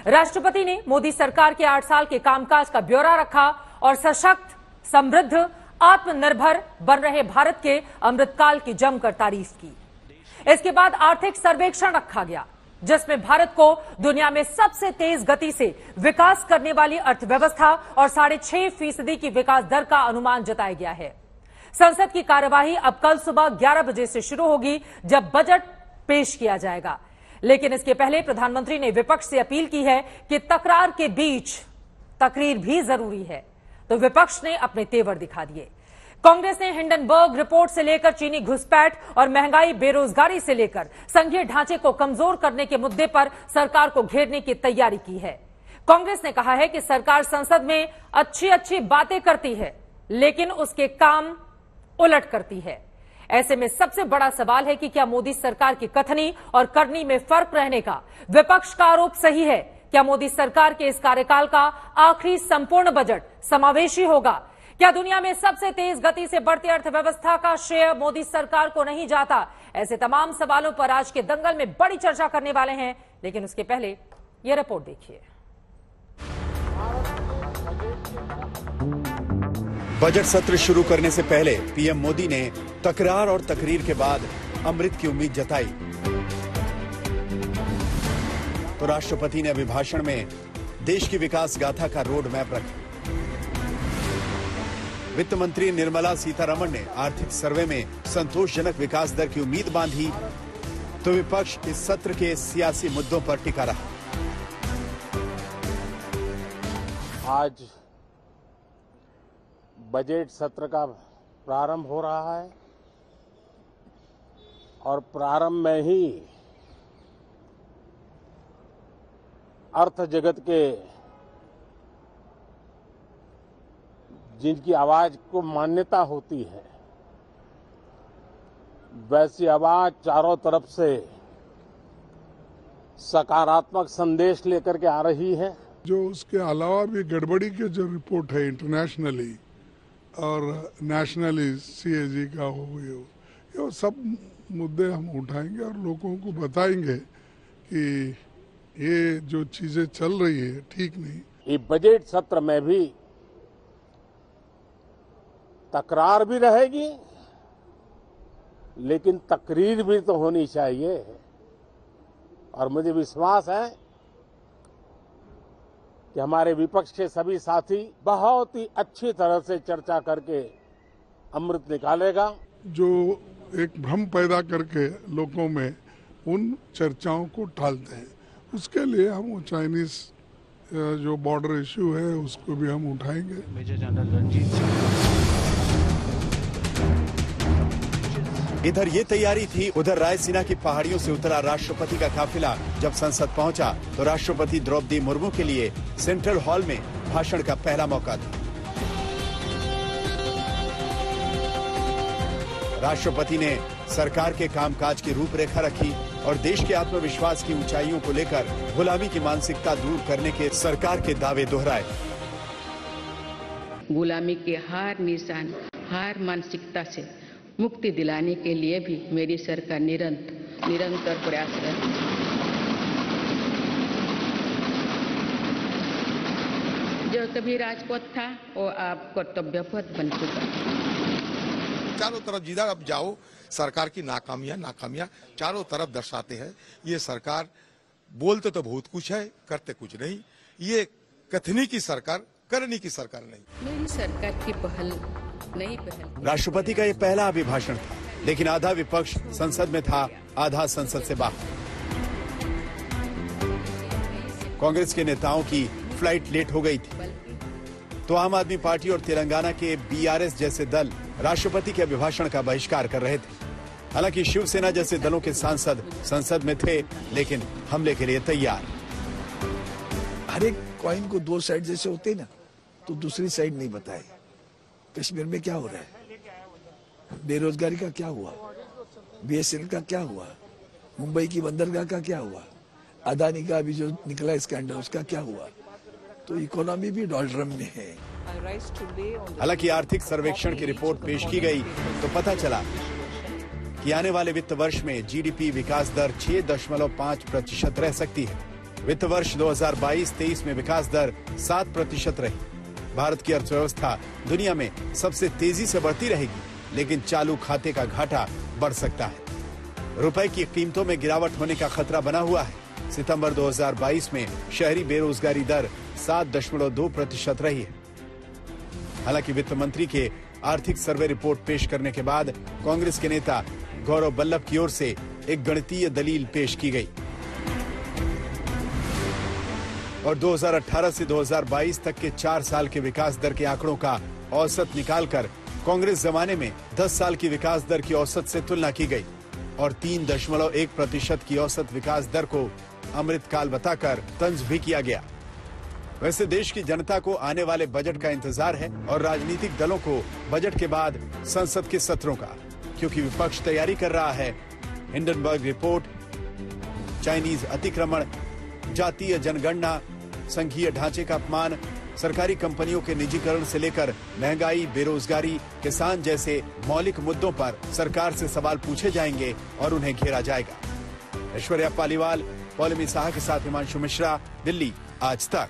राष्ट्रपति ने मोदी सरकार के 8 साल के कामकाज का ब्यौरा रखा और सशक्त, समृद्ध, आत्मनिर्भर बन रहे भारत के अमृतकाल की जमकर तारीफ की। इसके बाद आर्थिक सर्वेक्षण रखा गया, जिसमें भारत को दुनिया में सबसे तेज गति से विकास करने वाली अर्थव्यवस्था और 6.5% की विकास दर का अनुमान जताया गया है। संसद की कार्यवाही अब कल सुबह 11 बजे से शुरू होगी, जब बजट पेश किया जाएगा। लेकिन इसके पहले प्रधानमंत्री ने विपक्ष से अपील की है कि तकरार के बीच तकरीर भी जरूरी है, तो विपक्ष ने अपने तेवर दिखा दिए। कांग्रेस ने हिंडनबर्ग रिपोर्ट से लेकर चीनी घुसपैठ और महंगाई, बेरोजगारी से लेकर संघीय ढांचे को कमजोर करने के मुद्दे पर सरकार को घेरने की तैयारी की है। कांग्रेस ने कहा है कि सरकार संसद में अच्छी बातें करती है, लेकिन उसके काम उलट करती है। ऐसे में सबसे बड़ा सवाल है कि क्या मोदी सरकार की कथनी और करनी में फर्क रहने का विपक्ष का आरोप सही है? क्या मोदी सरकार के इस कार्यकाल का आखिरी संपूर्ण बजट समावेशी होगा? क्या दुनिया में सबसे तेज गति से बढ़ती अर्थव्यवस्था का श्रेय मोदी सरकार को नहीं जाता? ऐसे तमाम सवालों पर आज के दंगल में बड़ी चर्चा करने वाले हैं, लेकिन उसके पहले यह रिपोर्ट देखिए। बजट सत्र शुरू करने से पहले पीएम मोदी ने तकरार और तकरीर के बाद अमृत की उम्मीद जताई, तो राष्ट्रपति ने अभिभाषण में देश की विकास गाथा का रोड मैप रखा। वित्त मंत्री निर्मला सीतारमण ने आर्थिक सर्वे में संतोषजनक विकास दर की उम्मीद बांधी, तो विपक्ष इस सत्र के सियासी मुद्दों पर टिका रहा। आज बजट सत्र का प्रारंभ हो रहा है और प्रारंभ में ही अर्थ जगत के जिनकी आवाज को मान्यता होती है, वैसी आवाज चारों तरफ से सकारात्मक संदेश लेकर के आ रही है। जो उसके अलावा भी गड़बड़ी के जो रिपोर्ट है इंटरनेशनली और नेशनली सीएजी का हो गया, ये सब मुद्दे हम उठाएंगे और लोगों को बताएंगे कि ये जो चीजें चल रही है ठीक नहीं। ये बजट सत्र में भी तकरार भी रहेगी, लेकिन तकरीर भी तो होनी चाहिए। और मुझे विश्वास है कि हमारे विपक्ष के सभी साथी बहुत ही अच्छी तरह से चर्चा करके अमृत निकालेगा। जो एक भ्रम पैदा करके लोगों में उन चर्चाओं को टालते हैं, उसके लिए हम वो चाइनीज जो बॉर्डर इश्यू है उसको भी हम उठाएंगे। Major general Ranjit Singh. इधर ये तैयारी थी, उधर रायसीना की पहाड़ियों से उतरा राष्ट्रपति का काफिला जब संसद पहुंचा तो राष्ट्रपति द्रौपदी मुर्मू के लिए सेंट्रल हॉल में भाषण का पहला मौका था। राष्ट्रपति ने सरकार के कामकाज की रूपरेखा रखी और देश के आत्मविश्वास की ऊंचाइयों को लेकर गुलामी की मानसिकता दूर करने के सरकार के दावे दोहराए। गुलामी के हर निशान, हर मानसिकता से मुक्ति दिलाने के लिए भी मेरी सरकार निरंतर प्रयासरत है। जो कभी राजपथ था वो अब कर्तव्यपथ बन चुका है। चारों तरफ जिधर अब जाओ सरकार की नाकामियां चारों तरफ दर्शाते हैं। ये सरकार बोलते तो बहुत कुछ है, करते कुछ नहीं। ये कथनी की सरकार, करनी की सरकार नहीं। मेरी सरकार की पहल नहीं पहल। राष्ट्रपति का ये पहला अभिभाषण था, लेकिन आधा विपक्ष संसद में था, आधा संसद से बाहर। कांग्रेस के नेताओं की फ्लाइट लेट हो गई थी, तो आम आदमी पार्टी और तेलंगाना के बीआरएस जैसे दल राष्ट्रपति के अभिभाषण का बहिष्कार कर रहे थे। हालांकि शिवसेना जैसे दलों के सांसद संसद में थे, लेकिन हमले के लिए तैयार। हर एक कॉइन को दो साइड जैसे होते ना, तो दूसरी साइड नहीं बताए। कश्मीर में क्या हो रहा है, बेरोजगारी का क्या हुआ, बीएसएनएल का क्या हुआ, मुंबई की बंदरगाह का क्या हुआ, अदानी का अभी जो निकला स्कैंडल उसका क्या हुआ। तो इकोनॉमी भी डॉलरम में है। हालांकि आर्थिक सर्वेक्षण की रिपोर्ट पेश की गई तो पता चला कि आने वाले वित्त वर्ष में जीडीपी विकास दर 6.5% रह सकती है। वित्त वर्ष 2022-23 में विकास दर 7% रही। भारत की अर्थव्यवस्था दुनिया में सबसे तेजी से बढ़ती रहेगी, लेकिन चालू खाते का घाटा बढ़ सकता है। रुपए की कीमतों में गिरावट होने का खतरा बना हुआ है। सितंबर 2022 में शहरी बेरोजगारी दर 7.2% रही है। हालांकि वित्त मंत्री के आर्थिक सर्वे रिपोर्ट पेश करने के बाद कांग्रेस के नेता गौरव बल्लभ की ओर से एक गणितीय दलील पेश की गई और 2018 से 2022 तक के 4 साल के विकास दर के आंकड़ों का औसत निकालकर कांग्रेस जमाने में 10 साल की विकास दर की औसत से तुलना की गई और 3.1% की औसत विकास दर को अमृतकाल बताकर तंज भी किया गया। वैसे देश की जनता को आने वाले बजट का इंतजार है और राजनीतिक दलों को बजट के बाद संसद के सत्रों का, क्योंकि विपक्ष तैयारी कर रहा है हिंडनबर्ग रिपोर्ट, चाइनीज अतिक्रमण, जातीय जनगणना, संघीय ढांचे का अपमान, सरकारी कंपनियों के निजीकरण से लेकर महंगाई, बेरोजगारी, किसान जैसे मौलिक मुद्दों पर सरकार से सवाल पूछे जाएंगे और उन्हें घेरा जाएगा। ऐश्वर्या पालीवाल, पौलमी साहा के साथ हिमांशु मिश्रा, दिल्ली आज तक।